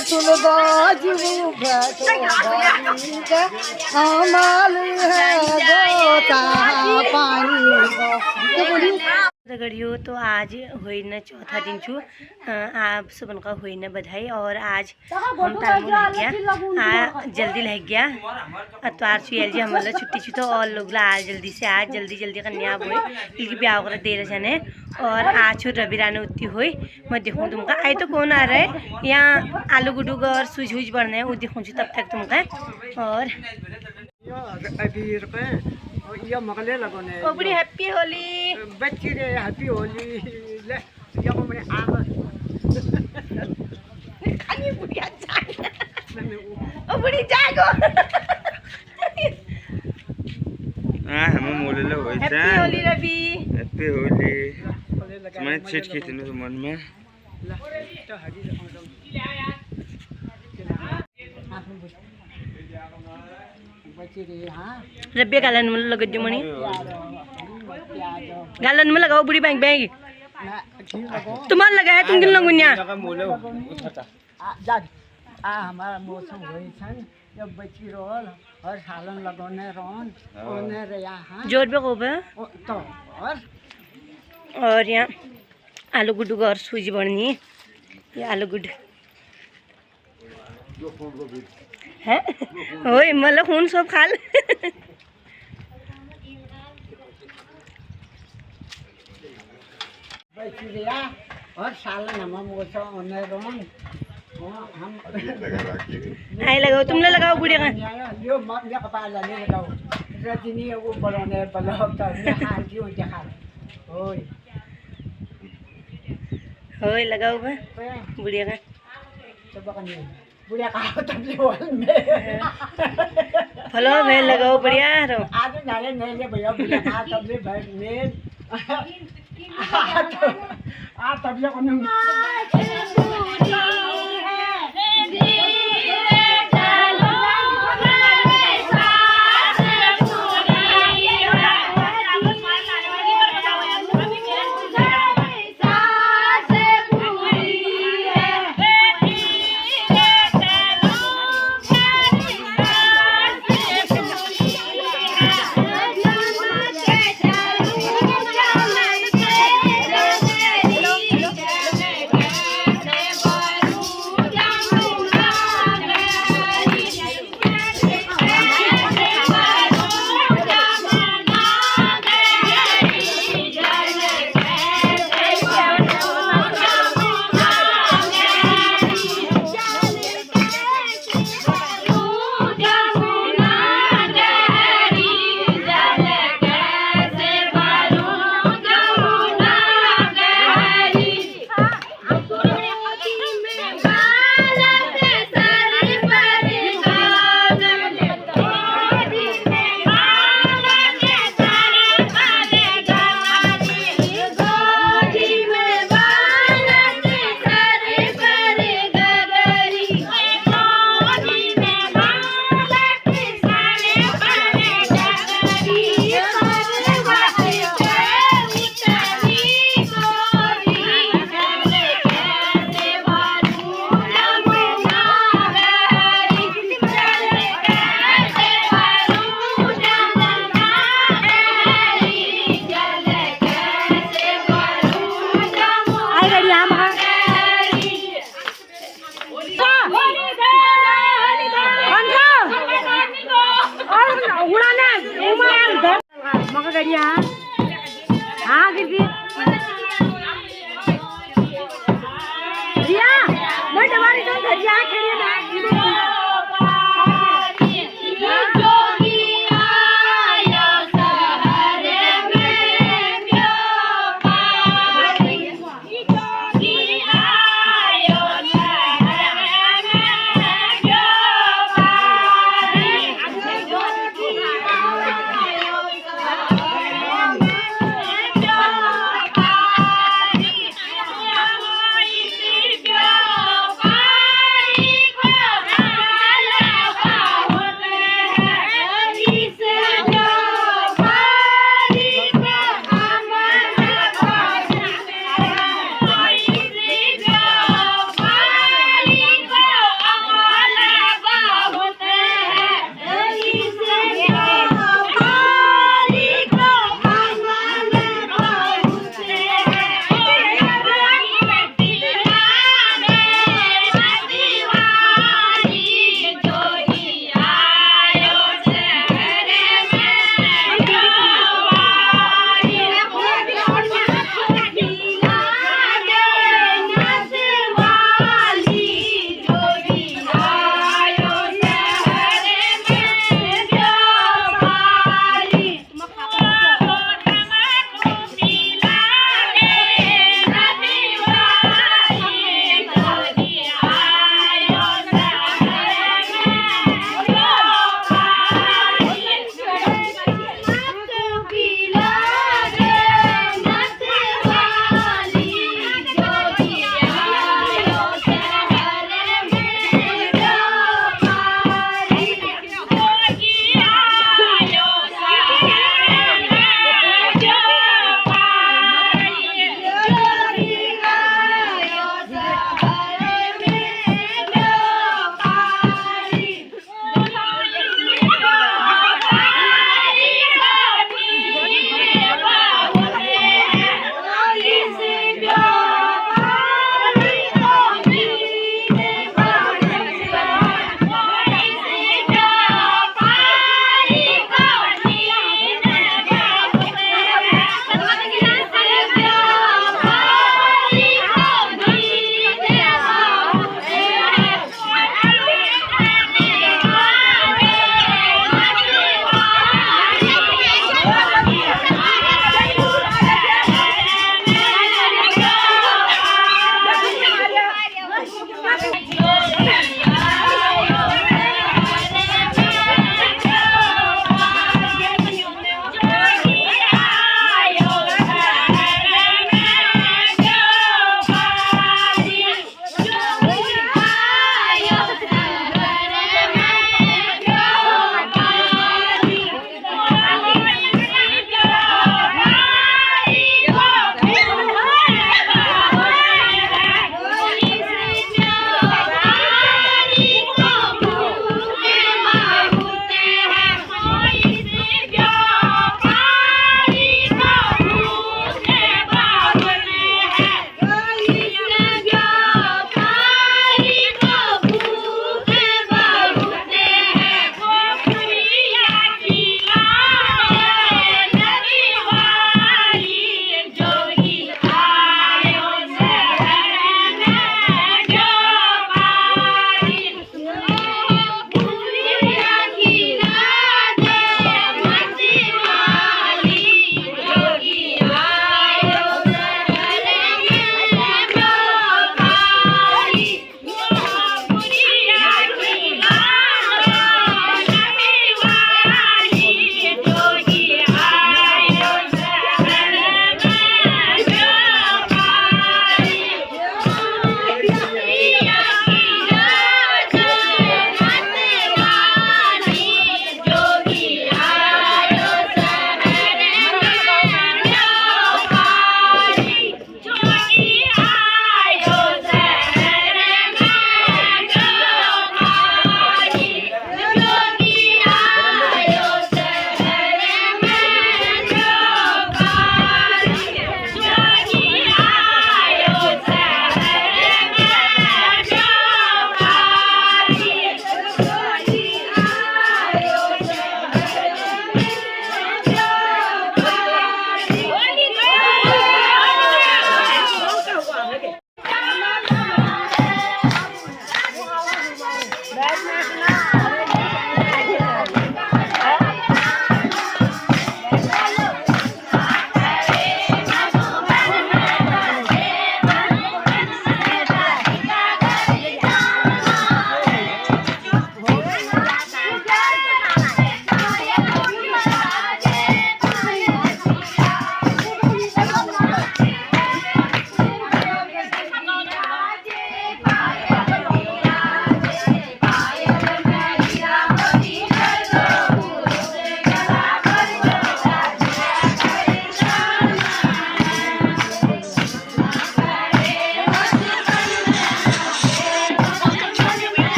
तुलबाज कमाल है गोता पानी गड़ियो। तो आज होइना चौथा दिन छु आप सबन का होइना बधाई। और आज हम तालमु लग गया जल्दी लग गया अतवार छु एल जी हमला छुट्टी छु तो और लोग ला आज जल्दी से आज जल्दी कन्या बोई इनकी ब्याह कर दे रहे जाने। और आज छु रवि राने उतनी हुई मैं देखूँ तुमका आई तो कौन आ रहा है यहाँ आलू गुडू और सूज हुज बढ़ने वो देखूँ तब तक तुमका। और ये मगले लगने ओ बड़ी हैप्पी होली बच्ची रे हैप्पी होली ले ये को मैंने आग खानी बुढ़िया जाए ओ बड़ी जाएगो हम मोले लो वैसा हैप्पी होली रवि हैप्पी होली मैं छिट की तने मन में रब्बे गालन में लग जो मणि गालन में लगाओ बुढ़ी बैंक बैंक तुम्हारा लगाया तुम किन लगुन्या हमारा मौसम होई छन जब बच्ची रोल हर सालन लगाने रोन ओने रे यहां जोर पे कोबे तो और यहाँ आलू गुड्डू का और सूजी बननी ये आलू गुड है ओए मतलब खून सब खा ले बच्चिया और सालन हम मौसम ओने रोन हम आई लगाओ तुम ले लगाओ बुढ़िया का यो मग या कपाल ले लगाओ रजनी वो बलोने बलो तो ये हाल क्यों देखा ओए ओए लगाओ बे बुढ़िया का सब का नहीं बुढ़िया का तब ले में फलो में लगाओ बढ़िया रो आज नाले नहीं ले भैया बुढ़िया का तब ले भाई में आ तब ले को हाँ गिरती रिया मैं तुम्हारी तो धरिया खड़ी ना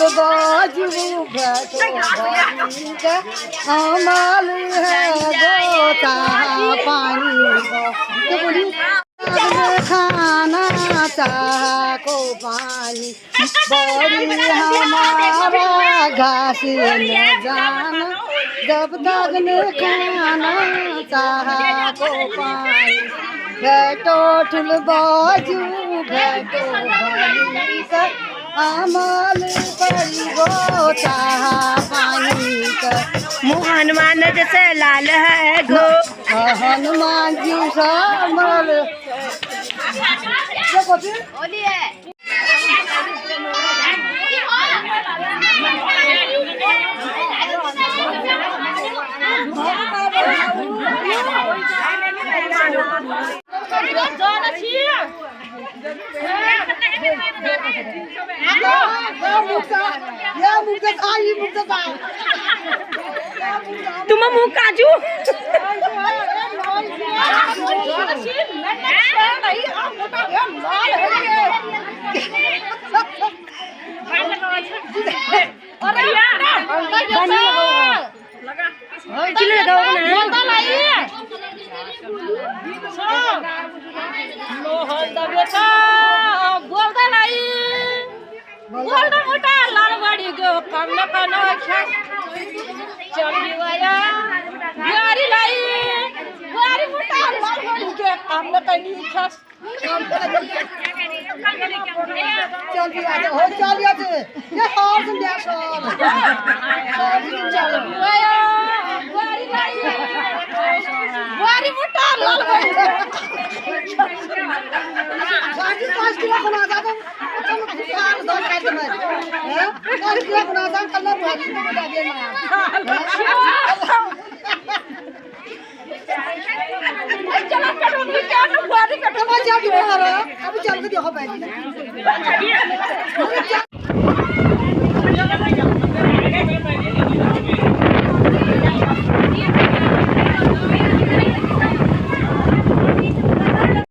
बाजू घटो अमल है गोता पानी खाना चाह को पानी बड़ी हमारा घास न जाना जब तक न खाना चाह को पानी घटो ठुल बाजू घटो अमल पड़ी गोता पानी का मुँह हनुमान जैसे लाल है घो हनुमान जी समल तुम मुँह काजू मोटा लाल बड़ी गो कम न कनो चली गया गाड़ी लाई गाड़ी मोटा लाल बड़ी के कम न कनी खस चल ये और सुन जा सर चल गया गाड़ी लाई गाड़ी मोटा लाल बड़ी गाड़ी 5 किलो बना दो तुम खान दो कर दे हैं 5 किलो बना दो कल भाजी को बता देना चलो कटो क्या तो गाड़ी कटो अब चल के देखो भाई